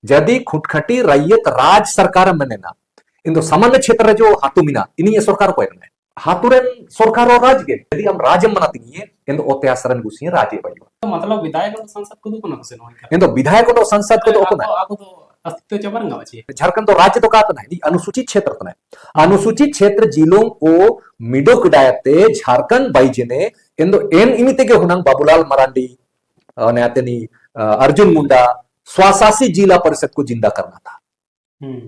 jadi खुटखटी रैयत राज सरकार मेनेना इन सामान्य क्षेत्र जो हातु मिना ini सरकार को है हातुरेन सरकार और राज के यदि हम राज्य मनाती है इन ओते आसरन गुसी राज्य बयो तो मतलब विधायक और संसद को तो कोना से नहीं इन विधायक को संसद को तो ओको आको तो अस्तित्व चबरंगा बची झारखंड तो राज्य तो कहता नहीं अनुसूचित क्षेत्र तो नहीं अनुसूचित क्षेत्र जिलों को मिडोक डायते झारखंड बाइजने इंदो एन इमिते के हुनंग बाबूलाल मरांडी ने आतेनी अर्जुन मुंडा स्वाशासी जिला परिषद को जिंदा करना था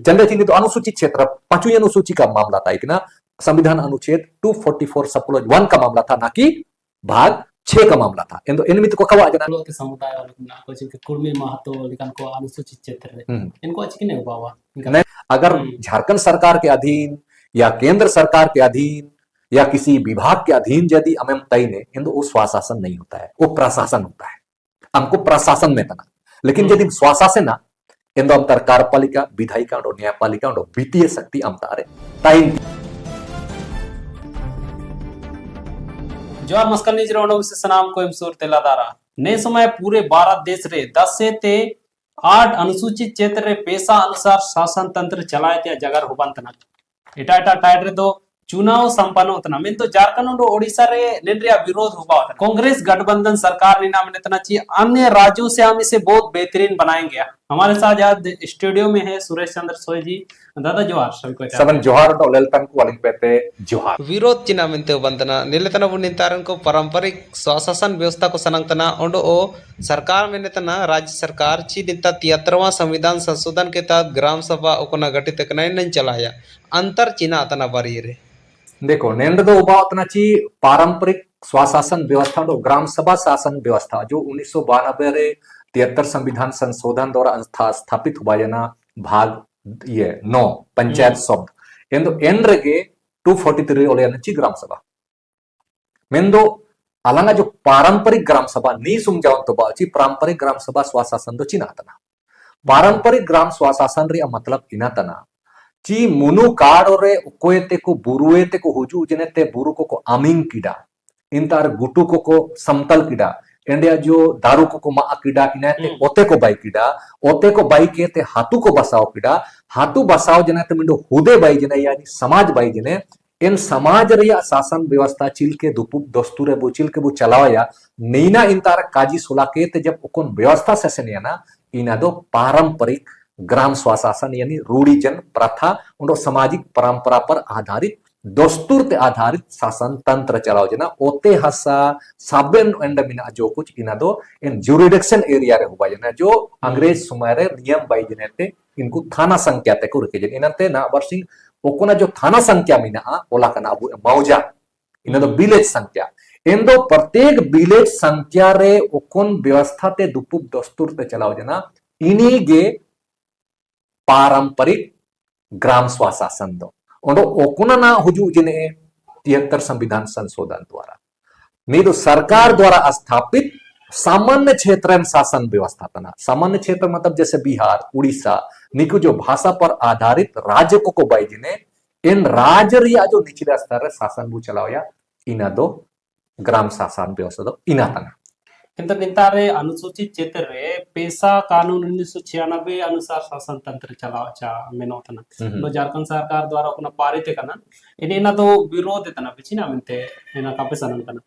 चंद्रचिन्ह तो अनुसूचित क्षेत्र पांचवी अनुसूची का मामला था एक ना संविधान अनुच्छेद 244 सब 1 का मामला था ना कि भाग 6 का मामला था इंदो इनमित को कवा जना के समुदाय वालों ना को चिक कुर्मी महतो लिकन को अनुसूचित क्षेत्र इनको अच्छी नहीं बावा नहीं अगर झारखंड सरकार के अधीन या केंद्र सरकार के अधीन या किसी विभाग के अधीन यदि अमेम तय ने इंदो वो स्वशासन नहीं होता है वो प्रशासन होता है हमको प्रशासन में तना लेकिन यदि स्वशासन ना इंदो अंतर कार्यपालिका विधायिका और न्यायपालिका और वित्तीय शक्ति अंतारे टाइम जोर मस्कल निज रोनो विशेष नाम को सूर तेलादारा ने समय पूरे भारत देश रे 10 से ते 8 अनुसूचित क्षेत्र रे पेशा अनुसार शासन तंत्र चलाए त्या जगर होबंतना इटा इटा टाइट रे तो चुनाव संपन्न होतना मेन तो झारखंड और ओडिशा रे नेरिया विरोध हुआ होता कांग्रेस गठबंधन सरकार ने नाम नेतना चाहिए अन्य राज्यों से हम इसे बहुत बेहतरीन बनाएंगे हमारे साथ आज स्टूडियो में है सुरेश चंद्र सोय जी दादा जोहार सबन जोहार तो ललतन को वालिंग पेते जोहार विरोध चिना मिनते बंतना निलेतना बुनितारन को पारंपरिक स्वशासन व्यवस्था को सनंगतना ओंडो ओ सरकार में नेतना राज्य सरकार ची निता 73वां संविधान संशोधन के तहत ग्राम सभा ओकना गठित कनाइन चलाया अंतर चिना अतना बारी रे देखो नेंद्र तो उबा उतना ची पारंपरिक स्वशासन व्यवस्था और ग्राम सभा शासन व्यवस्था जो 1992 रे 73 संविधान संशोधन द्वारा स्थापित हुआ जना भाग ये 9 पंचायत शब्द एंदो एंड्रगे 243 ओले ची ग्राम सभा मेंदो अलंगा जो पारंपरिक ग्राम सभा नी सुमजावन तो बाची पारंपरिक ग्राम सभा स्वशासन दो चिनातना पारंपरिक ग्राम स्वशासन रे मतलब इनातना ची मुनु काडोरे उकोयते को बुरुएते को हुजू जनेते बुरु को आमिंग किडा इंतार गुटू को समतल किडा इंडिया जो दारू को मा किडा इनाते ओते को बाई किडा ओते को बाई केते हाथू को बसाओ किडा हाथू बसाओ जनेते मिंडो हुदे बाई जने यानी समाज बाई जने इन समाज रिया शासन व्यवस्था चिल के दुपु दस्तूरे बो चिल के बो चलावया नैना इंतार काजी सुलाकेते जब उकोन व्यवस्था से ना इना दो पारंपरिक ग्राम स्वशासन यानी रूढ़िजन प्रथा और सामाजिक परंपरा पर आधारित दस्तूर ते आधारित शासन तंत्र चलाओ जना ओते हसा साबेन एंड मिना जो कुछ इना दो इन ज्यूरिडिक्शन एरिया रे हुआ जना जो अंग्रेज सुमारे नियम बाई जनेते इनको थाना संख्या ते को रखे जन इनते ना वर्षिंग ओकोना जो थाना संख्या मिना ओला कना अबु मौजा इना दो विलेज संख्या इन दो प्रत्येक विलेज संख्या रे ओकोन व्यवस्था ते दुपुप दस्तूर ते चलाओ जना इनी गे पारंपरिक ग्राम स्वशासन दो ओंडो ओकुना ना हुजू जिने 73 संविधान संशोधन द्वारा नहीं तो सरकार द्वारा स्थापित सामान्य क्षेत्र शासन व्यवस्था तना सामान्य क्षेत्र मतलब जैसे बिहार उड़ीसा निकु जो भाषा पर आधारित राज्य को बाई जिने इन राज्य रिया जो निचले स्तर शासन बु चलाओ या इना दो ग्राम शासन व्यवस्था दो इना तना किंतु निंतारे अनुसूचित क्षेत्र रे पेशा कानून 1996 अनुसार शासन तंत्र चलाओ चा मेनोतना तो झारखंड सरकार द्वारा अपना पारित करना इने ना तो विरोध तना पिछिना मिनते एना कापे सनंतना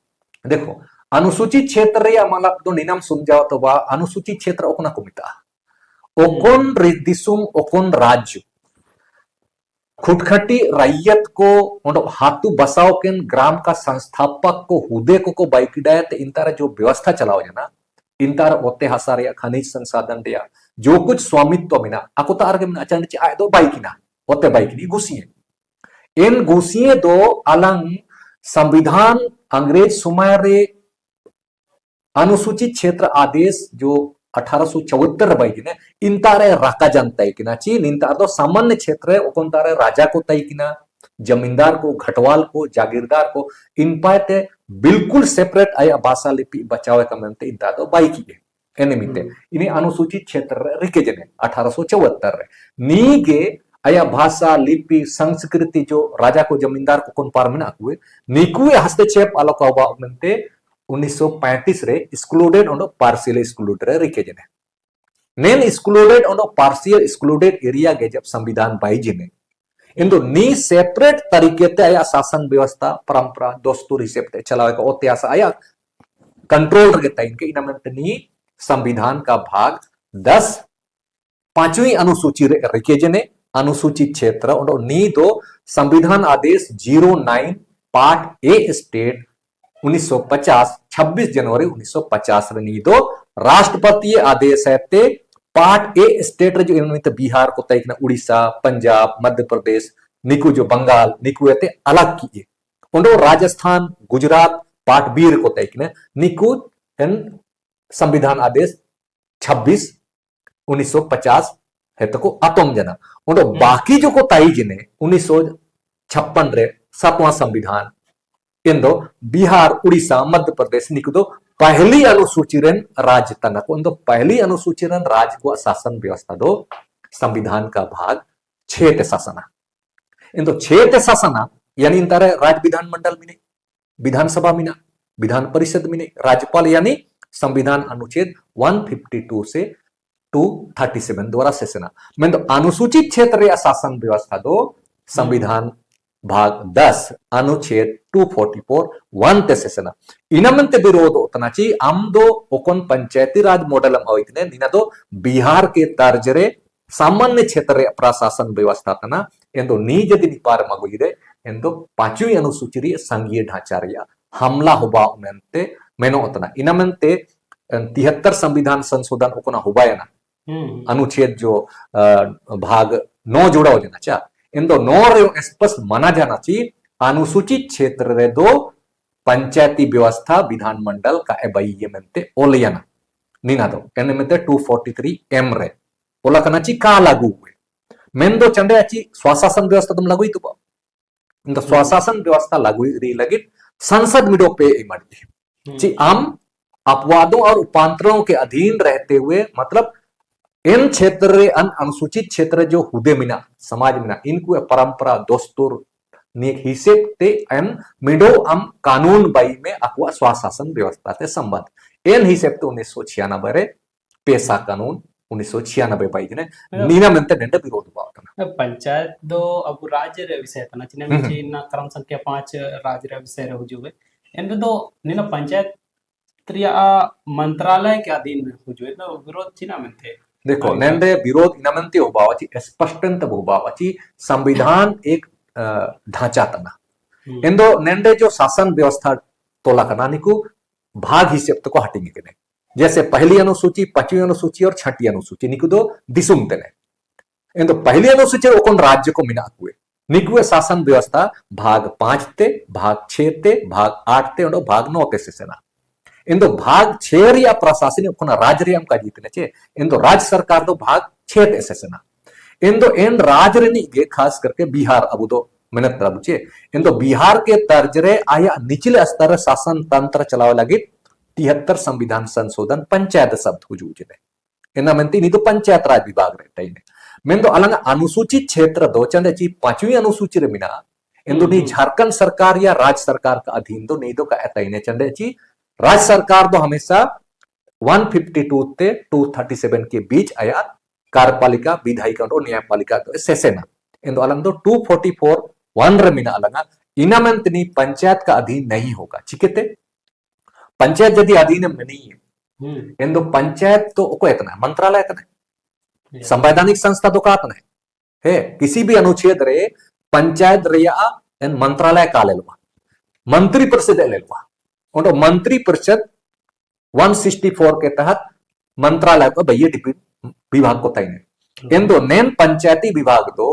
देखो अनुसूचित क्षेत्र रे मतलब तो निनाम समझाओ तो बा अनुसूचित क्षेत्र ओकना कुमिता ओकोन रिदिसुम ओकोन राज्य खुटखटी रैयत को हाथू बसाओ के ग्राम का संस्थापक को हुदे को बाइकिडायत इंतार जो व्यवस्था चलाओ जना इंतार ओते हसा रे खनिज संसाधन रे जो कुछ स्वामित्व मिना आको तार के अचानक ची आए दो बाइकिना ओते बाइकिनी घुसिए इन घुसिए दो अलंग संविधान अंग्रेज सुमाय रे अनुसूचित क्षेत्र आदेश जो 1874 बाई ने इंतारे राका जनता किना चीन इंतार दो सामान्य क्षेत्र ओकोंतारे राजा को तय किना जमींदार को घटवाल को जागीरदार को इन पाते बिल्कुल सेपरेट आया भाषा लिपि बचावे कमेंते इंतार दो बाई की एनिमिते इन्हें अनुसूचित क्षेत्र रिके जने 1874 नीगे आया भाषा लिपि संस्कृति जो राजा को जमींदार को कोन पार मिना हुए निकुए हस्तक्षेप अलकावा मनते 1935 रे एक्सक्लूडेड और पार्शियली एक्सक्लूडेड रे रिके जने नेन एक्सक्लूडेड और पार्शियल एक्सक्लूडेड एरिया के जब संविधान बाइजिने इंदो नी सेपरेट तरीके ते आया शासन व्यवस्था परंपरा दस्तूर हिसाब ते चलावे का ओत्यास आया कंट्रोल रहता है इनके इनमें नी संविधान का भाग 10 5वीं अनुसूची रखे जने अनुसूचित क्षेत्र और नी दो संविधान आदेश 09 पार्ट ए स्टेट 1950 26 जनवरी 1950 रे नी दो राष्ट्रपति आदेश है ते पार्ट ए स्टेट जो इनमें बिहार को तय उड़ीसा पंजाब मध्य प्रदेश निकू जो बंगाल निकू है अलग किए और राजस्थान गुजरात पार्ट बी को तय निकू संविधान आदेश 26 1950 है तो को अतम जना और बाकी जो को ताई जिने 1956 रे 7वां संविधान इंदो बिहार उड़ीसा मध्य प्रदेश निकुदो पहली अनुसूची रेन राज्य तनक इंदो पहली अनुसूची रेन राज्य को शासन व्यवस्था दो संविधान का भाग 6 ते शासना इंदो 6 ते शासना यानी इन तरह राज्य विधान मंडल में विधानसभा में विधान परिषद में राज्यपाल यानी संविधान अनुच्छेद 152 से 237 द्वारा सेसना मैं तो अनुसूचित क्षेत्र या शासन व्यवस्था दो संविधान भाग 10 अनुच्छेद 244 1 ते सेसना इनमंते विरोध उतनाची आम दो ओकन पंचायती राज मॉडल अवैतने निना दो बिहार के तर्जरे सामान्य क्षेत्र प्रशासन व्यवस्था तना एंदो नी जदि निपार मगुइरे एंदो 5वीं अनुसूची रे संघीय ढांचा रिया हमला हुबा उमेंते मेनो उतना इनमंते 73 संविधान संशोधन ओकना हुबायना अनुच्छेद जो भाग 9 जोड़ा हो जाना चा इंदो 9 रे स्पष्ट माना जाना चाहिए अनुसूचित क्षेत्र रे दो पंचायती व्यवस्था विधानमंडल का एबई मेंते ओलियाना नीना दो एने मेंते 243 एम रे ओला कनाची का लागू हुए मेंदो चंडे अच्छी स्वशासन व्यवस्था तुम लागू ही तो इंदो स्वशासन व्यवस्था लागू री लगी संसद मिडो पे इमड़ी ची आम अपवादों और उपांतरों के अधीन रहते हुए मतलब इन क्षेत्र अनुसूचित क्षेत्र जो हुदे मिना समाज मिना इनको परंपरा दस्तूर हिसेब ते एन मिडो अम कानून बाई में अक्वा स्वशासन व्यवस्था ते संबंध एन हिसेब ते 1996 रे पेशा कानून 1996 बाई ने नीना मेंते डेंडे विरोध हुआ पंचायत दो अब राज्य रे विषय तना चिने मिची ना क्रम संख्या 5 राज्य रे विषय रे हुजुवे एंदो दो नीना पंचायत त्रिया मंत्रालय के अधीन में हुजुवे तो विरोध चिना मेंते देखो नेंडे विरोध इनमंती होबावाची स्पष्टंत होबावाची संविधान एक ढांचा तना इंदो नेंडे जो शासन व्यवस्था तोला कना निकु भाग हिसेब तो को हटिंगे के जैसे पहली अनुसूची 5वीं अनुसूची और 6ठी अनुसूची निकु दो दिसुम तेने इंदो पहली अनुसूची ओकन राज्य को मिना हुए निकुए शासन व्यवस्था भाग 5 ते भाग 6 ते भाग 8 ते और भाग 9 ते सेना इंदो भाग 6 या प्रशासनिक ओकन राज्य रे का जीतने चे इंदो राज्य सरकार दो भाग 6 ते सेना इंदो एन राज्य रे गे खास करके बिहार अब दो मेहनत प्रभुचे इंदो बिहार के तर्जरे आया निचले स्तर शासन तंत्र चलावे लगी 73 संविधान संशोधन पंचायत शब्द हुजूजने इना मेंती नी तो पंचायत राज विभाग रहता ही मेन तो अलग अनुसूचित क्षेत्र दो चंदे ची 5वीं अनुसूची रे मिना इंदो नी झारखंड सरकार या राज्य सरकार का अधीन दो नहीं दो का एतइने चंदे ची राज्य सरकार दो हमेशा 152 ते 237 के बीच आया कार्यपालिका विधायिका और न्यायपालिका तो सेसेना इंदो अलग दो 244 1 रे मिना अलग इनामंत नी पंचायत का अधीन नहीं होगा चिकेते पंचायत यदि अधीन में नहीं है इंदो पंचायत तो को इतना मंत्रालय इतना संवैधानिक संस्था तो का इतना है किसी भी अनुच्छेद रे पंचायत रे या मंत्रालय का लेलवा मंत्री परिषद लेलवा और मंत्री परिषद 164 के तहत मंत्रालय को भैया विभाग को तय इंदो नैन पंचायती विभाग दो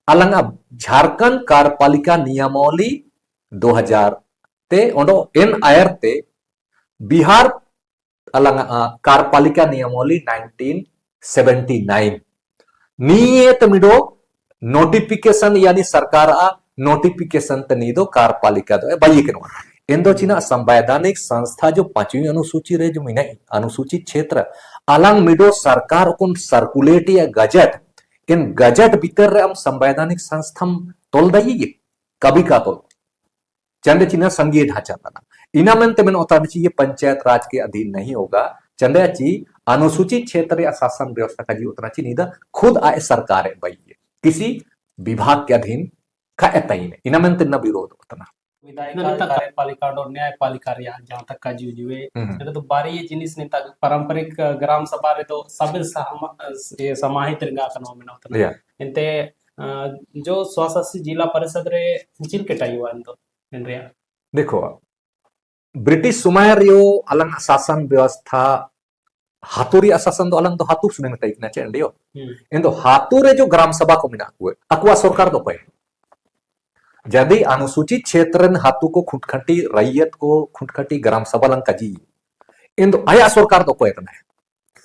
अलंगा झारखंड कार्यपालिका नियमावली 2000 ते ओंडो एन आयर ते बिहार अलंगा कार्यपालिका नियमावली 1979 नियत मिडो नोटिफिकेशन यानी सरकार आ नोटिफिकेशन ते नीदो कार्यपालिका दो बाई के इंदो चीना संवैधानिक संस्था जो 5वीं अनुसूची रे जो मिना अनुसूचित क्षेत्र अलंग मिडो सरकार को सर्कुलेट या गजट इन गजट भीतर हम संवैधानिक संस्था तोल दइए कभी का तोल चंद चिन्ह संघीय ढांचा तना इनामंत में होता ये पंचायत राज के अधीन नहीं होगा चंदयाची अनुसूचित क्षेत्र या शासन व्यवस्था का जी उतना ची नहीं था खुद आए सरकार है भाई ये किसी विभाग के अधीन का तय ने इनमें न विरोध उतना विधायिका कार्यपालिका और न्यायपालिका रे जहां तक का जीवे ये तो बारी ये जिनिस ने तक पारंपरिक ग्राम सभा रे तो सब ये समाहित रिंगा कनो में उतना इनते जो स्वास्थ्य जिला परिषद रे चिल के टाइयो अंतो इन रे देखो ब्रिटिश सुमारियो अलंग शासन व्यवस्था हातुरी शासन दो अलंग तो हातु सुने में तय ना चेंडियो इन तो हातुरे जो ग्राम सभा को मिना हुए अकुआ सरकार दो पे यदि अनुसूचित क्षेत्र हाथू को खुटखटी रैयत को खुटखटी ग्राम सभा लंग कजी इन तो आया सरकार दो कोयतना है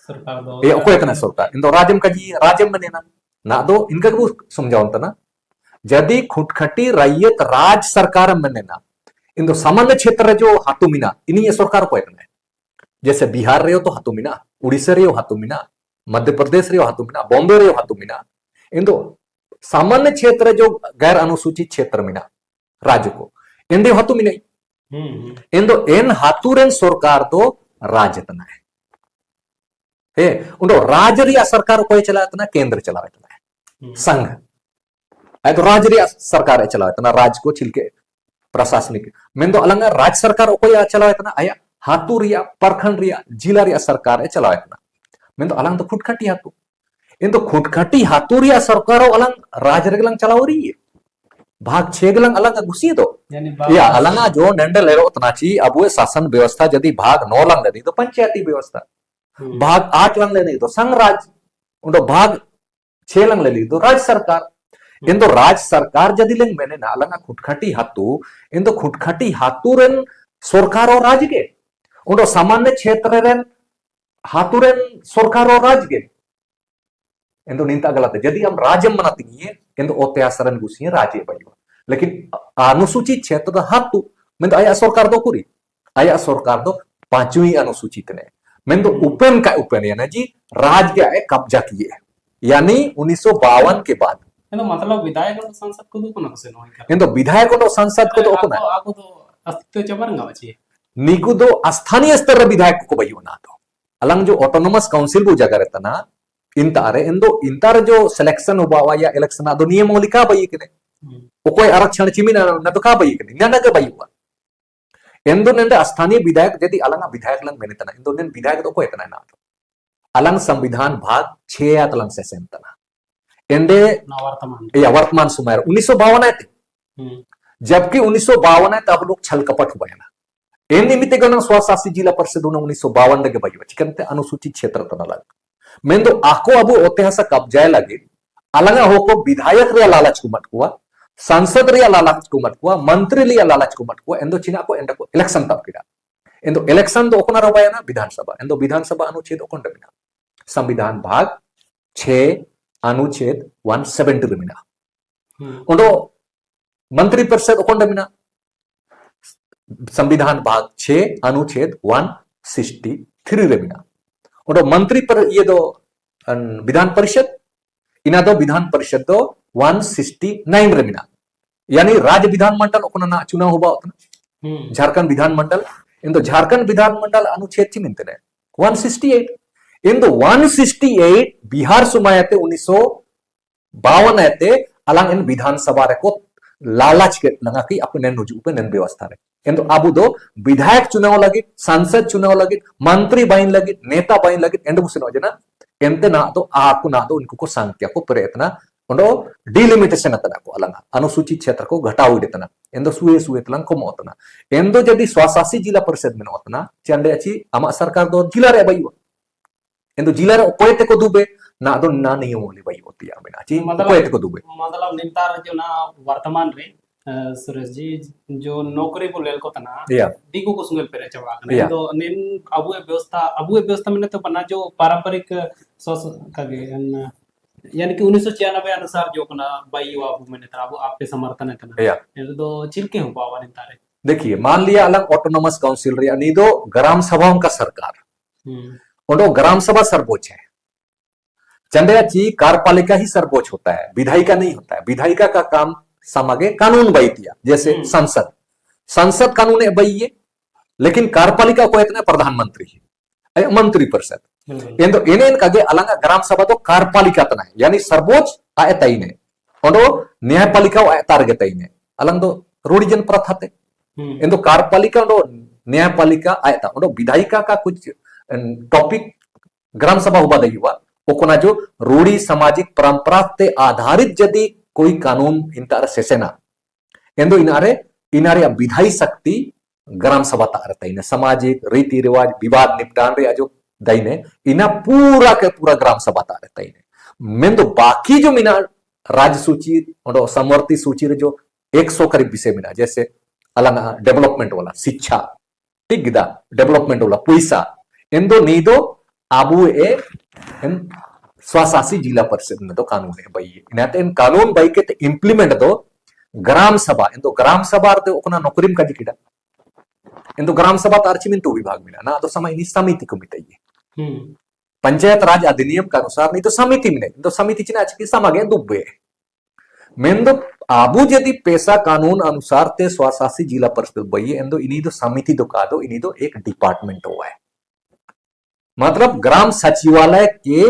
सरकार दो ये कोयतना सरकार इन तो राज्यम कजी राज्यम में ना दो इनका को समझाओ तना यदि खुटखटी रैयत राज सरकार में ना इन तो सामान्य क्षेत्र जो हाथू मिना इन्हीं ये सरकार कोयतना है जैसे बिहार रे तो हाथू मिना उड़ीसा रे हाथू मिना मध्य प्रदेश रे हाथू मिना बॉम्बे रे हाथू मिना इन तो सामान्य क्षेत्र जो गैर अनुसूचित क्षेत्र में राज्य को इन दे हाथू मिना इन दो इन हाथुरन सरकार तो राज्य तना है उनको राज्य रिया सरकार कोई चलातना केंद्र चलातना है संघ तो राज्य रिया सरकार चलातना राज्य को छिलके प्रशासनिक मैं तो अलग राज्य सरकार कोई चलातना आया हाथू रिया प्रखंड रिया जिला रिया सरकार चलातना मैं तो अलग तो खुटखटी हाथू इन तो खुटखटी हाथुरिया सरकार अलग राज रेगलंग चलाओ रही है भाग 6 गलंग अलग घुसी तो या अलंगा जो नंडे ले रो तनाची अब वो शासन व्यवस्था यदि भाग 9 लंग लेनी तो पंचायती व्यवस्था भाग 8 लंग लेनी तो संघ राज उनको भाग 6 लंग लेनी तो राज्य सरकार इन तो राज्य सरकार यदि लेंग मैंने ना अलंगा खुटखटी हाथू इन तो खुटखटी हाथुरन सरकार और राज के उनको सामान्य क्षेत्र रेन हाथुरन सरकार और राज के इन तो निंता गलत है यदि हम राज्य मनाती है इन तो ओत्यासरन गुसी राज्य भाई लेकिन अनुसूचित क्षेत्र हाथू मैं तो आया सरकार दो पूरी आया सरकार दो 5वीं अनुसूचित ने मैं तो उपेन का उपेन यानी जी राज के आए कब्जा किए यानी 1952 के बाद तो मतलब विधायक और सांसद को दो कोना से नो इन तो विधायक और सांसद को दो कोना आको तो अस्तित्व चबरंगा बची नीकु दो स्थानीय स्तर विधायक को भाई होना तो अलंग जो ऑटोनोमस काउंसिल को जगह रहता ना इंतार जो सिलेक्शन हुआ या इलेक्शन दो नियम लिखा भाई के कोई आरक्षण चिमिना न तो का भाई के ना के भाई हुआ इंदो नंदे स्थानीय विधायक यदि अलंग विधायक लंग मेने तना इंदो नंदे विधायक तो कोई तना ना तो अलंग संविधान भाग 6 या तलंग से सेंतना इंदे या वर्तमान सुमार 1952 है जबकि 1952 है तब लोग छल कपट हुआ है ना इन निमित्त गण स्वशासी जिला परिषद 1952 के भाई चिकनते अनुसूचित क्षेत्र तना लग मैं तो आको अब ऐतिहासिक कब्जा लगे अलग होको विधायक रिया लालच को मटकुआ सांसद रिया लालच को मटकुआ मंत्री रिया लालच को मटकुआ एंदो चिना को एंडो इलेक्शन तब किरा एंदो इलेक्शन दो ओकना रबाया ना विधानसभा एंदो विधानसभा अनुच्छेद ओकन दमिना संविधान भाग 6 अनुच्छेद 170 दमिना ओंडो मंत्री परिषद ओकन दमिना संविधान भाग 6 अनुच्छेद 163 दमिना और मंत्री पर ये दो विधान परिषद इना दो विधान परिषद दो 169 रेमिना यानी राज्य विधानमंडल ओकना ना चुनाव हुआ उतना झारखंड विधानमंडल इन तो झारखंड विधानमंडल अनुच्छेद चिमिनते ने 168 इन तो 168 बिहार सुमायते 1952 आते अलंग इन विधानसभा रे को लालच के लगा कि अपने नुजू पे नन व्यवस्था रे किंतु अब दो विधायक चुनाव लगे सांसद चुनाव लगे मंत्री बाइन लगे नेता बाइन लगे एंड जना एंते ना तो आकु ना तो उनको को संख्या को प्रयत्न उंडो डिलिमिटेशन अतना को अलंग अनुसूचित क्षेत्र को घटाऊ देतना एंदो सुए सुए तलंग को मोतना एंदो यदि स्वशासी जिला परिषद में होतना चंडे अच्छी अमा सरकार दो जिला रे बाई एंदो जिला रे कोयते को दुबे ना दो ना नियम होली बाई होती है बिना ची कोयते को दुबे मतलब निमतार जो ना वर्तमान रे सुरेश जी जो नौकरी को लेल को तना दिगु को सुंगल पेरे चवा तो निन अबुए व्यवस्था में तो बना जो पारंपरिक कगे यानी कि 1996 अनुसार जो कना बाई वाबू में था अब आप पे समर्थन है तना तो चिलके हो पावा निन तारे देखिए मान लिया अलग ऑटोनोमस काउंसिल रे यानी दो ग्राम सभाओं का सरकार और ग्राम सभा सर्वोच्च है चंडया ची कार्यपालिका ही सर्वोच्च होता है विधायिका नहीं होता है विधायिका का काम समागे कानून बई दिया जैसे संसद कानून बई लेकिन कार्यपालिका को इतना प्रधानमंत्री है मंत्री परिषद बिल्कुल ಎಂದು ಏನೇನಕ್ಕಾಗಿ ಅಲಂಗ ಗ್ರಾಮ ಸಭಾದು ಕಾರ್ಪಾಲಿಕಾ ತನ ಯಾನಿ ಸರ್ವೋಚ್ಚ ಆಯ ತೈನೆ ಒಂದು ನ್ಯಾಯಪಾಲಿಕಾ ಆಯ ತಾರ್ಗೆ ತೈನೆ ಅಲಂದು रूढ़िजन प्रथा थे ಎಂದು कार्यपालिका और न्यायपालिका आया था और विधायिका का कुछ टॉपिक ग्राम सभा हुआ दही हुआ वो जो रूढ़ी सामाजिक परंपरा से आधारित यदि कोई कानून इंतार सेसेना ಎಂದು इनारे विधायी शक्ति ग्राम सभा तारता इन सामाजिक रीति रिवाज विवाद निपटान रे जो दईने इना पूरा के पूरा ग्राम सभा तारता इन मेंदो बाकी जो मिना राज्य सूची और समवर्ती सूची रे जो 100 करीब विषय मिला जैसे अलग डेवलपमेंट वाला शिक्षा ठीक गिदा डेवलपमेंट वाला पैसा इंदो नीदो आबू ए स्वशासी जिला परिषद में तो कानून है भाई इनाते इन कानून भाई के इंप्लीमेंट दो ग्राम सभा इंदो ग्राम सभा अर्थ ओकना नौकरीम का जिकिड़ा इंदो ग्राम सभा तारची मिंटू विभाग मिला ना तो समय इनी समिति को मिताइए पंचायत राज अधिनियम के अनुसार नहीं तो समिति में तो समिति चिना की समागे दुब्बे मेंदो आबू यदि पैसा कानून अनुसार ते स्वशासी जिला परिषद बई एंदो इनी दो समिति दो का दो इनी दो एक डिपार्टमेंट हुआ है मतलब ग्राम सचिवालय के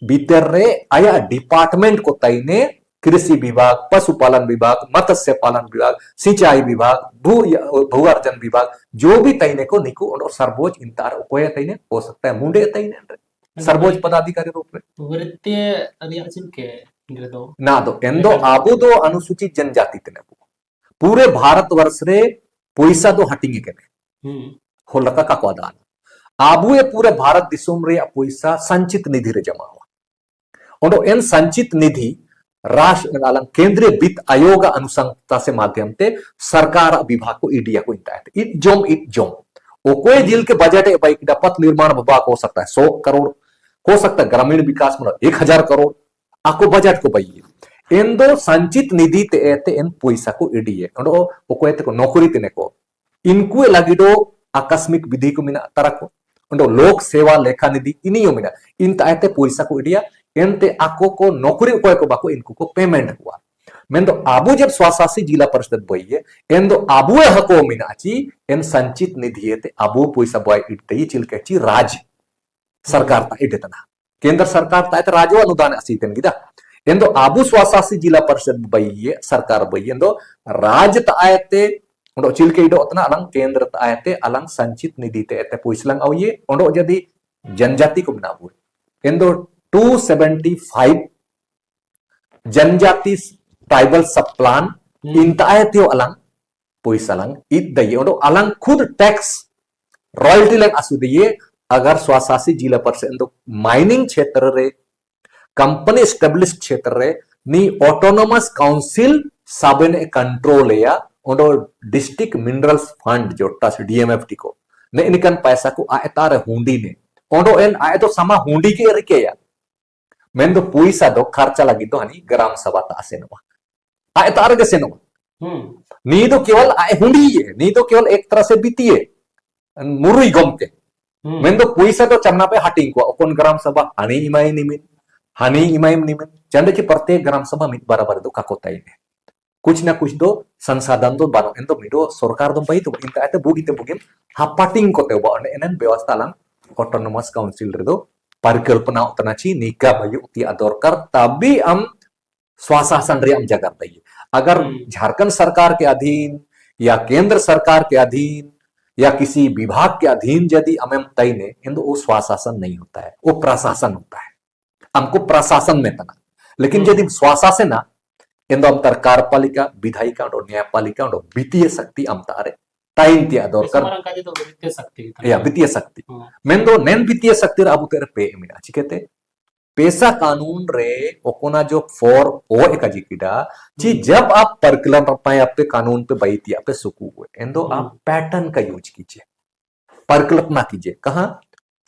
भीतर रे आया डिपार्टमेंट को तईने कृषि विभाग पशुपालन विभाग मत्स्य पालन विभाग सिंचाई विभाग भूअर्जन विभाग जो भी तईने को निकू और सर्वोच्च इंतार कोई तईने हो सकता है मुंडे तईने सर्वोच्च पदाधिकारी रूप में वृत्तीय रियाचिन के ग्रेदो ना दो एंदो आबू दो अनुसूचित जनजाति तेने पूरे भारतवर्ष रे पैसा दो हटिंगे के हो लका का दान आबू ये पूरे भारत दिसोम रे पैसा संचित निधि रे जमा हुआ और इन संचित निधि राष्ट्र केंद्रीय वित्त आयोग अनुसंधान से माध्यम से सरकार विभाग को ईडिया को इंता है इट जोम वो कोई जिल के बजट है भाई पथ निर्माण विभाग हो सकता है 100 करोड़ हो सकता है ग्रामीण विकास में 1000 करोड़ आपको बजट को बई इन दो संचित निधि ते इन पैसा को ईडिए वो को नौकरी तेने को इनको लगिडो आकस्मिक विधि को मिना तरह को लोक सेवा लेखा निधि इनियो मिना इन ताते पैसा को ईडिया एनते आको को नौकरी को बाको इनको को पेमेंट हुआ मैं तो आबू जब स्वशासी जिला परिषद बई है एन दो आबू हको मिनाची एन संचित निधि ते आबू पैसा बॉय इटते चिलकेची राज्य सरकार ता इटेतना केंद्र सरकार ता राज्य अनुदान असीतन गिदा एंदो आबू स्वशासी जिला परिषद बई है सरकार बई एंदो राज्य ता आयते ओंडो चिलके इडो उतना अलंग केंद्र ता आयते अलंग संचित निधि ते पैसलंग आउये ओंडो यदि जनजाति को बनाबू एंदो 275 जनजाति ट्राइबल सब प्लान इंतायतियो अलंग पैसलंग इत दये ओंडो अलंग खुद टैक्स रॉयल्टी लंग असु दये अगर स्वशासी जिला परिषद माइनिंग क्षेत्र रे कंपनी एस्टेब्लिश क्षेत्र रे नी ऑटोनोमस काउंसिल साबेन कंट्रोल या ओंडो डिस्ट्रिक्ट मिनरल्स फंड जो टस डीएमएफटी को ने इनकन पैसा को आयतार हुंडी ने ओंडो एन आय तो समा हुंडी के रिके या मेन दो पैसा दो खर्चा लगी तो हनी ग्राम सभा तासे नो आयतार के से नो नी तो केवल आय हुंडी है नी तो केवल एक तरह से बीतीए मुरुई गम के मैं तो पैसा तो चन्ना पे हटिंग को अपन ग्राम सभा हनी इमाई निमित चंदे की प्रत्येक ग्राम सभा मित बराबर दो काकोता ही ने कुछ ना कुछ दो संसाधन तो बानो इन तो मिडो सरकार दो भाई तो इंता आते बुगिते बुगिम हापाटिंग को ते बा एनन व्यवस्था लंग ऑटोनोमस काउंसिल रे दो परिकल्पना उतनाची निका भाई उती अदरकार तभी हम स्वशासन रे हम जगह दई अगर झारखंड सरकार के अधीन या केंद्र सरकार के अधीन या किसी विभाग के अधीन यदि अमेम तय ने इंदो वो स्वशासन नहीं होता है वो प्रशासन होता है हमको प्रशासन में तना लेकिन यदि स्वशासन ना इंदो हम कार्यपालिका विधायिका और न्यायपालिका और वित्तीय शक्ति हम तारे टाइम तिया दौर कर या वित्तीय शक्ति मैं दो नैन वित्तीय शक्ति अब तेरे पे मिला चिकेते पैसा कानून रे ओकोना जो 4O एक जिकिडा जी जब आप परिकलन पाए आपके कानून पे बैठी आपके सुकू हुए एंदो आप पैटर्न का यूज कीजिए परिकल्पना कीजिए कहाँ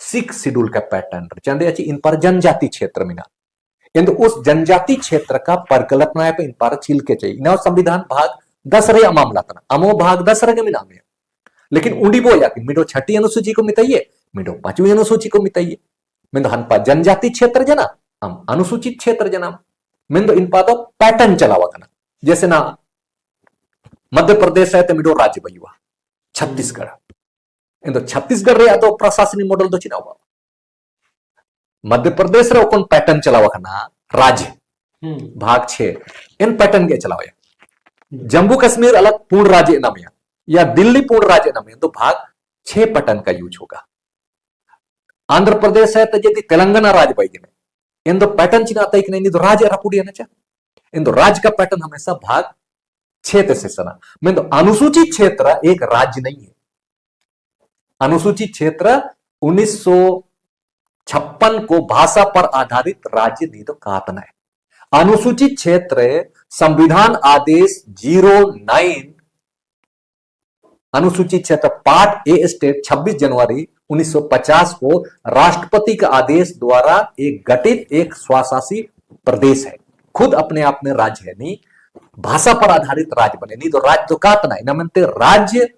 6 शेड्यूल का पैटर्न चंदे अच्छी इन पर जनजाति क्षेत्र में ना एंदो उस जनजाति क्षेत्र का परिकल्पना पे इन पर छिल के चाहिए ना संविधान भाग 10 रे मामला था अमो भाग 10 रे में नाम है लेकिन उड़ी बो या मिडो 6ठी अनुसूची को मिताइए मिडो 5वीं अनुसूची को मिताइए मेंदो हनपा जनजाति क्षेत्र जना हम अनुसूचित क्षेत्र जना मेंदो इन पादो पैटर्न चलावा कना जैसे ना मध्य प्रदेश है तो मिडो राज्य बयुआ छत्तीसगढ़ इन छत्तीसगढ़ रे तो प्रशासनिक मॉडल तो चिना मध्य प्रदेश रे ओकन पैटर्न चलावा खना राज्य भाग 6 इन पैटर्न के चलावे जम्मू कश्मीर अलग पूर्ण राज्य नाम या दिल्ली पूर्ण राज्य नाम तो भाग 6 पैटर्न का यूज होगा। आंध्र प्रदेश है तो यदि तेलंगाना राज्य बाई इन दो पैटर्न चिनाता है तो राज्य रपुड़ी है ना इन दो राज्य का पैटर्न हमेशा भाग 6 से सना मैं तो अनुसूचित क्षेत्र एक राज्य नहीं है। अनुसूचित क्षेत्र 1956 को भाषा पर आधारित राज्य नहीं तो कहा है। अनुसूचित क्षेत्र संविधान आदेश 09 अनुसूचित क्षेत्र पार्ट ए स्टेट 26 जनवरी 1950 को राष्ट्रपति का आदेश द्वारा एक गठित एक स्वशासी प्रदेश है, खुद अपने आप में राज्य है नहीं, भाषा पर आधारित राज्य बने नहीं तो राज्य तो कातना है ना मनते राज्य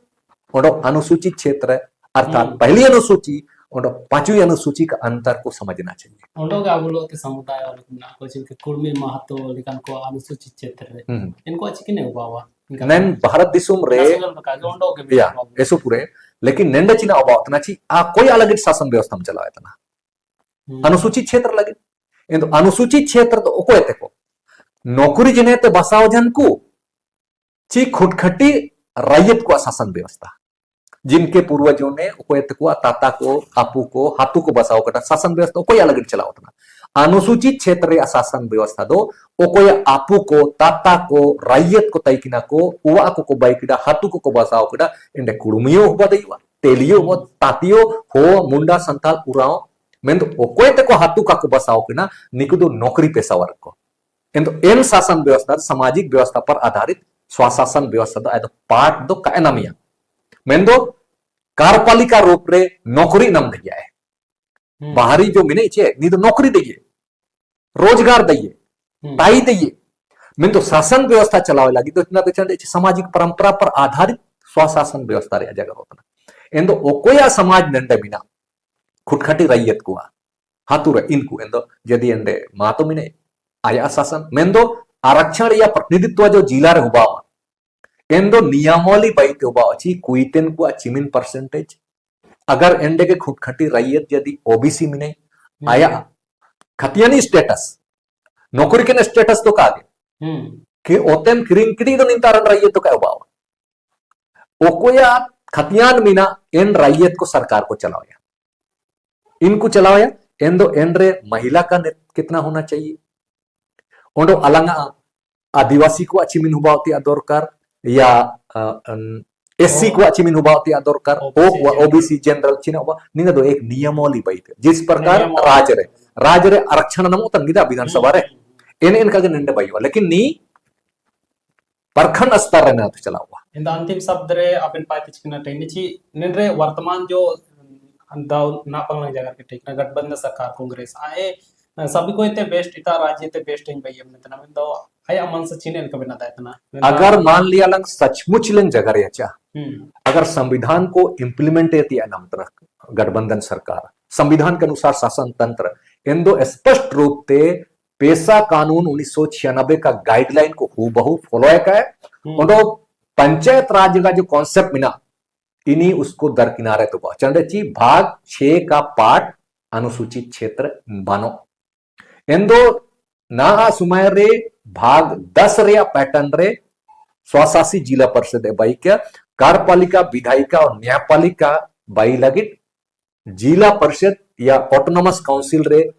और अनुसूचित क्षेत्र अर्थात पहली अनुसूची और 5वीं अनुसूची का अंतर को समझना चाहिए। ओंडोगा बोलो के समुदाय और ना कुछ के कुर्मी महतो लिखन को अनुसूचित क्षेत्र रे इनको अच्छी किने उबावा नन भारत दिसुम रे या ऐसो पूरे लेकिन नेंड चिना उबावतना ची आ कोई अलग शासन व्यवस्था में चलावे तना अनुसूचित क्षेत्र लगे इन तो अनुसूचित क्षेत्र तो ओको एते को नौकरी जिने ते बसाव जन को ची खुटखटी रैयत को शासन व्यवस्था जिनके पूर्वजों ने को ताता को आपू को हाथू को बसाओ कटा शासन व्यवस्था कोई अलग चलाओ था। अनुसूचित क्षेत्र शासन व्यवस्था दो कोई आपू को ताता को रैयत को तैकिना को उवा को बाइकिडा हाथू को बसाओ कटा इंडे कुड़मियो हुआ दैवा तेलियो हो तातियो हो मुंडा संताल उराओ मैं तो कोई को हाथू का को बसाओ कना निकुदो नौकरी पेशा वर्ग को इन शासन व्यवस्था सामाजिक व्यवस्था पर आधारित स्वशासन व्यवस्था दो पार्ट दो कायनामिया मेंदो कार्यपालिका रूप रे नौकरी नम दिया है बाहरी जो मिने छे नी तो नौकरी दइए रोजगार दइए ताई दइए मैं तो शासन व्यवस्था चलावे लगी तो इतना बेचन सामाजिक परंपरा पर आधारित स्वशासन व्यवस्था रे जगह होता एंदो ओकोया समाज नंडे बिना खुटखटी रैयत को हातुर इनको एंदो यदि एंडे मातो मिने आया शासन मेंदो आरक्षण या प्रतिनिधित्व जो जिला रे हुआ एंदो नियमावली बाइते हुआ अच्छी कुइटेन को चिमिन परसेंटेज अगर एंडे के खुटखटी रैयत यदि ओबीसी मिने आया खतियानी स्टेटस नौकरी के स्टेटस तो कागे कि ओतेम किरिंकिडी तो निंतारन रैयत तो का हुआ ओकोया खतियान मिना एन रैयत को सरकार को चलाया इनको चलाया एंदो एंड्रे महिला का कितना होना चाहिए ओंडो अलंगा आदिवासी को अचिमिन हुआ दरकार या एससी को अचिमिन हुआ दरकार ओबीसी जनरल चिना हुआ निंगा दो एक नियमावली बैठे जिस प्रकार राज्य रे आरक्षण नमो तंगिदा विधानसभा रे इन इनका के निंडे बैवा लेकिन नी प्रखंड स्तर रे ना तो चला हुआ इन अंतिम शब्द रे अपन पाते चिकना टेनिची निंद्रे वर्तमान जो दाव नापंग जगह के टेकना गठबंधन सरकार कांग्रेस आए सभी को इतने बेस्ट इता राज्य इतने बेस्ट इन भाई हमने तना में दो आया मन से चीने इनका बिना दायित्व ना अगर मान लिया लंग सचमुच लें जगह रे अच्छा अगर संविधान को इम्प्लीमेंट एती नमतर गठबंधन सरकार संविधान के अनुसार शासन तंत्र इंदो स्पष्ट रूप से पेशा कानून 1996 का गाइडलाइन को हूबहू फॉलो है और पंचायत राज का जो कॉन्सेप्ट मिला इन्हीं उसको दरकिनारे तो चंडची भाग 6 का पार्ट अनुसूचित क्षेत्र बनो इंदो ना सुमाय रे भाग 10 रे पैटर्न रे स्वशासी जिला परिषद बाई क्या कार्यपालिका विधायिका और न्यायपालिका बाई लगिट जिला परिषद या ऑटोनोमस काउंसिल रे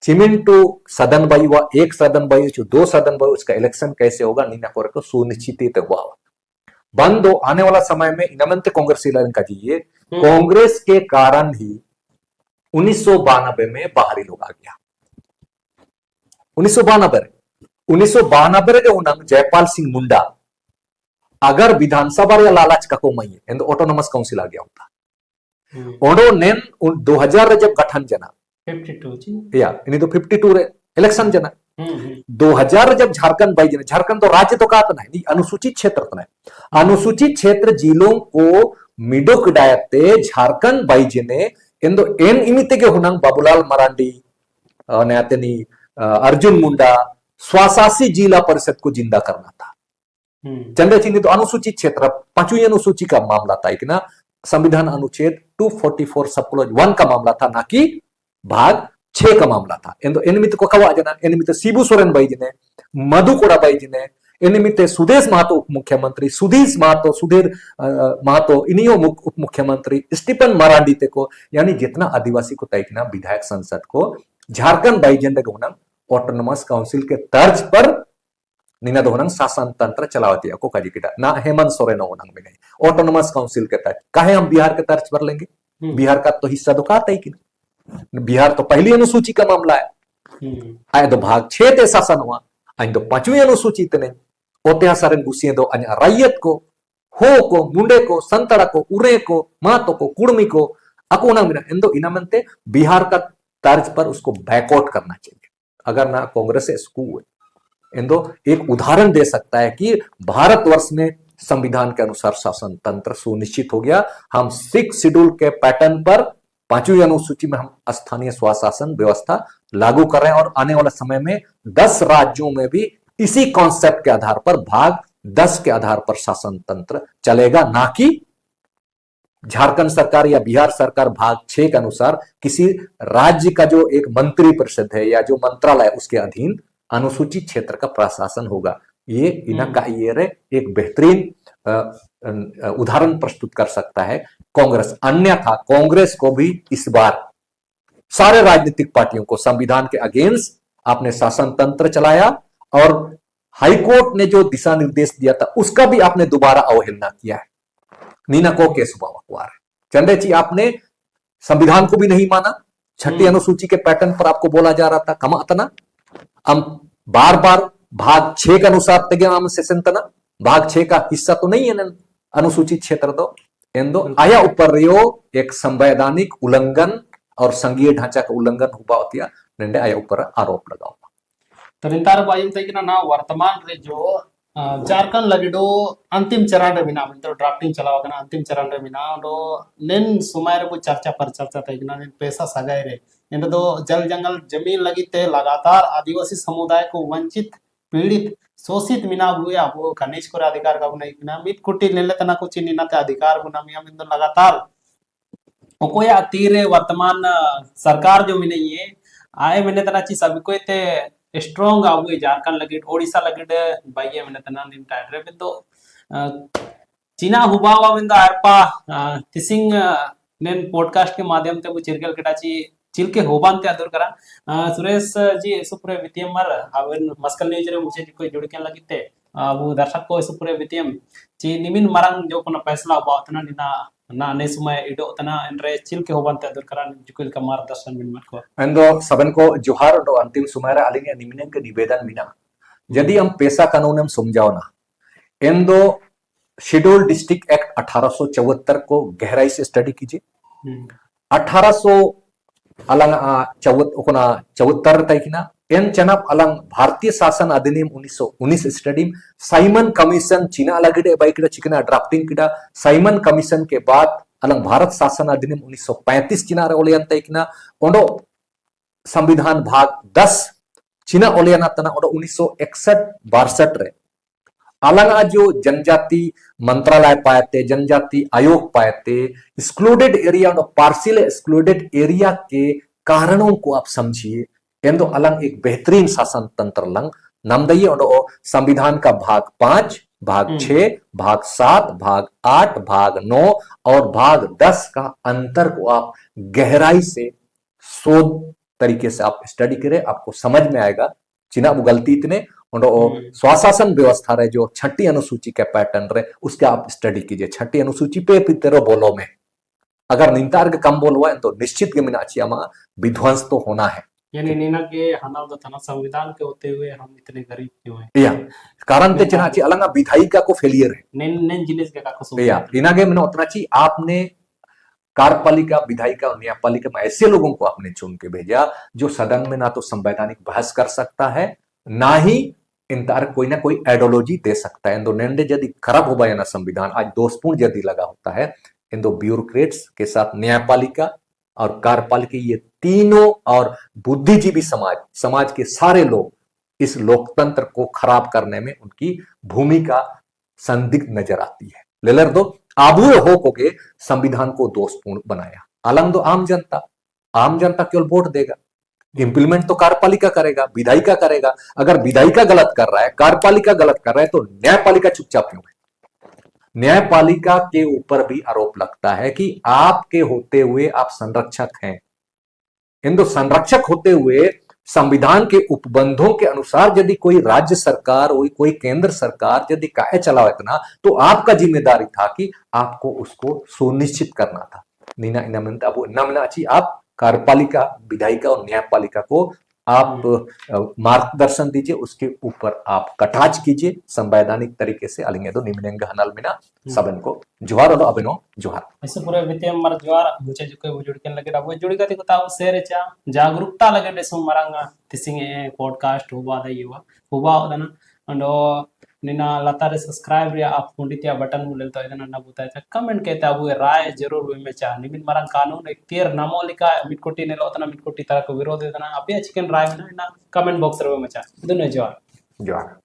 चिमिंटू सदन बाई हुआ एक सदन बाई जो 2 सदन बाई उसका इलेक्शन कैसे होगा नीना को सुनिश्चित हुआ बंद हो आने वाला समय में इनमंत कांग्रेस का जी कांग्रेस के कारण ही 1992 में बाहरी लोग आ गया 1992 के उन्नंग जयपाल सिंह मुंडा अगर विधानसभा या लालच का को मई ऑटोनोमस काउंसिल आ गया होता ओडो नेन 2000 जब गठन जना 52 या इन्हीं तो 52 रे इलेक्शन जना 2000 जब झारखंड बाई जने झारखंड तो राज्य तो कहा नहीं अनुसूचित क्षेत्र तो नहीं अनुसूचित क्षेत्र जिलों को मिडो किडायते झारखंड बाई जने इंदो एन इमिते के हुनंग बाबूलाल मरांडी नयातनी अर्जुन मुंडा स्वशासी जिला परिषद को जिंदा करना था चंद्र चिन्ह तो अनुसूचित क्षेत्र 5वीं अनुसूची का मामला था कि ना संविधान अनुच्छेद 244 सब क्लॉज 1 का मामला था, ना कि भाग 6 का मामला था. एनिमित को कवा जना एनिमित शिबू सोरेन भाई जी ने, मधु कोड़ा भाई जी ने, एनिमित सुदेश महतो उप मुख्यमंत्री, सुधीर महतो इनियो उप मुख्यमंत्री, स्टीफन मरांडी ते को, यानी जितना आदिवासी को तयकना विधायक संसद को झारखंड भाई जन गुणन ऑटोनोमस काउंसिल के तर्ज पर नीना दोहनंग शासन तंत्र चलावती को काजी किटा ना हेमंत सोरेन होनंग में नहीं ऑटोनोमस काउंसिल के तर्ज काहे हम बिहार के तर्ज पर लेंगे. बिहार का तो हिस्सा तो कहता ही कि बिहार तो पहली अनुसूची का मामला है. आए तो भाग 6 ते शासन हुआ, आइन तो 5वीं अनुसूची ते नहीं ओते सारे गुसिए दो अन्य रैयत को, हो को, मुंडे को, संतड़ा को, उरे को, मातो को, कुड़मी को अकोना मिना इंदो इना मनते बिहार का तर्ज पर उसको बैकआउट करना चाहिए. अगर ना कांग्रेस स्कूल इंदो एक उदाहरण दे सकता है कि भारतवर्ष में संविधान के अनुसार शासन तंत्र सुनिश्चित हो गया. हम 6 शेड्यूल के पैटर्न पर 5वीं अनुसूची में हम स्थानीय स्वशासन व्यवस्था लागू कर रहे हैं और आने वाले समय में 10 राज्यों में भी इसी कॉन्सेप्ट के आधार पर भाग 10 के आधार पर शासन तंत्र चलेगा, ना कि झारखंड सरकार या बिहार सरकार भाग 6 के अनुसार किसी राज्य का जो एक मंत्री परिषद है या जो मंत्रालय उसके अधीन अनुसूचित क्षेत्र का प्रशासन होगा. ये इनका ये एक बेहतरीन उदाहरण प्रस्तुत कर सकता है कांग्रेस. अन्यथा कांग्रेस को भी इस बार सारे राजनीतिक पार्टियों को संविधान के अगेंस्ट आपने शासन तंत्र चलाया और हाईकोर्ट ने जो दिशा निर्देश दिया था उसका भी आपने दोबारा अवहेलना किया है. नीना को केस हुआ अखबार चंदे जी, आपने संविधान को भी नहीं माना. 6ठी अनुसूची के पैटर्न पर आपको बोला जा रहा था कमा तना हम बार बार भाग 6 के अनुसार तगे हम सेशन तना भाग 6 का हिस्सा तो नहीं है अनुसूचित क्षेत्र तो इंदो आया ऊपर रियो एक संवैधानिक उल्लंघन और संघीय ढांचा का उल्लंघन हुआ होतिया नंदे आया ऊपर आरोप लगाओ. तरिंतार बायु तकिना ना वर्तमान रे जो झारखंड लगिडो अंतिम चरण रे बिना मतलब ड्राफ्टिंग चलावा कना अंतिम चरण रे बिना दो नेन समय रे चर्चा पर चर्चा तकिना नेन पैसा सगाई रे इन दो जल जंगल जमीन लगी ते लगातार आदिवासी समुदाय को वंचित पीड़ित शोषित मिना हुए वो खनिज को अधिकार का नहीं बिना मित कुटी लेले तना कुछ निना ते अधिकार गुना मिया मिंदो लगातार ओकोया तीरे वर्तमान सरकार जो मिने ये आए मैंने तना ची सब कोई ते स्ट्रॉन्ग आवे झारखंड लगिड ओडिशा लगिड बाइये मैंने तना निम टाइट रे बिंदो चीना हुबावा बिंदो आरपा तिसिंग नेन पॉडकास्ट के माध्यम ते वो चिरगल केटाची चिलके होबान ते अदर करा सुरेश जी सुपुरे वितियमर आवन मस्कल न्यूज रे मुझे कोई जुड़ के लगिते वो दर्शक को सुपुरे वितियम ची निमिन मरंग जो कोना फैसला बातना निना ना ने समय इडो तना एनरे चिलके होबान ते अदर करा जुकुल का मार्गदर्शन मिन मत को एंदो सबन को जोहार दो अंतिम समय रे आलिंगे निमिन के निवेदन बिना यदि हम पेशा कानून हम समझाओ ना एंदो शेड्यूल डिस्ट्रिक्ट एक्ट 1874 को गहराई से स्टडी कीजिए. 1800 अलंग 74 तैकिना एन चनप अलंग भारतीय शासन अधिनियम 1919 स्टडी साइमन कमीशन चीना अलगड़े बाइक चिकना ड्राफ्टिंग किडा साइमन कमीशन के बाद अलंग भारत शासन अधिनियम 1935 चीना ओलियन तैकिना ओंडो संविधान भाग 10 चीना ओलियन तना ओंडो 1961-62 रे अलंग जो जनजाति मंत्रालय पाए जनजाति आयोग पाए एक्सक्लूडेड एरिया और पार्शियल एक्सक्लूडेड एरिया के कारणों को आप समझिए. एंदो अलंग एक बेहतरीन शासन तंत्र लंग नमदई और संविधान का भाग 5, भाग 6, भाग 7, भाग 8, भाग 9 और भाग 10 का अंतर को आप गहराई से शोध तरीके से आप स्टडी करें, आपको समझ में आएगा. चिना वो गलती इतने स्वशासन व्यवस्था रहे जो 6ठी अनुसूची के पैटर्न रहे उसके आप स्टडी कीजिए. 6ठी अनुसूची पे पितरो बोलो में अगर निंतार्ग कम बोल हुआ है तो निश्चित के मिनाची विध्वंस तो होना है. यानी नीना के हनाव द थाना संविधान के होते हुए हम इतने गरीब क्यों हैं या कारण ते चनाची अलंगा विधायिका को फेलियर है नेन जिनिस के का कसो या इना के मिना उतना ची आपने कार्यपालिका विधायिका और न्यायपालिका में ऐसे लोगों को आपने चुन के भेजा जो सदन में ना तो संवैधानिक बहस कर सकता है ना ही इंतार कोई ना कोई आइडियोलॉजी दे सकता है. इंदो नेंडे यदि खराब हो गया ना संविधान आज दोषपूर्ण यदि लगा होता है इंदो ब्यूरोक्रेट्स के साथ न्यायपालिका और कार्यपालिका ये तीनों और बुद्धिजीवी समाज के सारे लोग इस लोकतंत्र को खराब करने में उनकी भूमिका संदिग्ध नजर आती है. लेलर दो आबू हो के संविधान को दोषपूर्ण बनाया। अलंग तो आम जनता केवल वोट देगा, इंप्लीमेंट तो कार्यपालिका करेगा, विधायिका करेगा। अगर विधायिका गलत कर रहा है, कार्यपालिका गलत कर रहा है, तो न्यायपालिका चुपचाप क्यों है? न्यायपालिका के ऊपर भी आरोप लगता है कि आपके होते हुए आप संरक्षक हैं। हिंदू संरक्षक होते हुए संविधान के उपबंधों के अनुसार यदि कोई राज्य सरकार कोई केंद्र सरकार यदि काहे चलाओ इतना, तो आपका जिम्मेदारी था कि आपको उसको सुनिश्चित करना था। नीना इनामंत अब नमनाची आप कार्यपालिका, विधायिका और न्यायपालिका को आप मार्गदर्शन दीजिए, उसके ऊपर आप कटाच कीजिए संवैधानिक तरीके से। अलिंगे तो निम्नेंग हनल मिना सबन को जुहार और अभिनो जुहार। ऐसे पूरे वित्तीय मर ज्वार मुझे जो कोई जुड़ के लगे रहा जुड़ के ताऊ शेर चा जागरूकता लगे डेसो मरंगा तिसिंगे पॉडकास्ट हुआ दा युवा हुआ होना अंडो निना लतारे सब्सक्राइब रे आप पुंडितिया बटन मुले तो इधर ना बुता है कमेंट कहता अब राय जरूर वे में चा निमिन मरंग कानून एक तीर नामोलिका मिटकोटी ने लोतना मिटकोटी तरह को विरोध देना अभी चिकन राय में ना कमेंट बॉक्स रे में चा दुने ज्वार जुहार।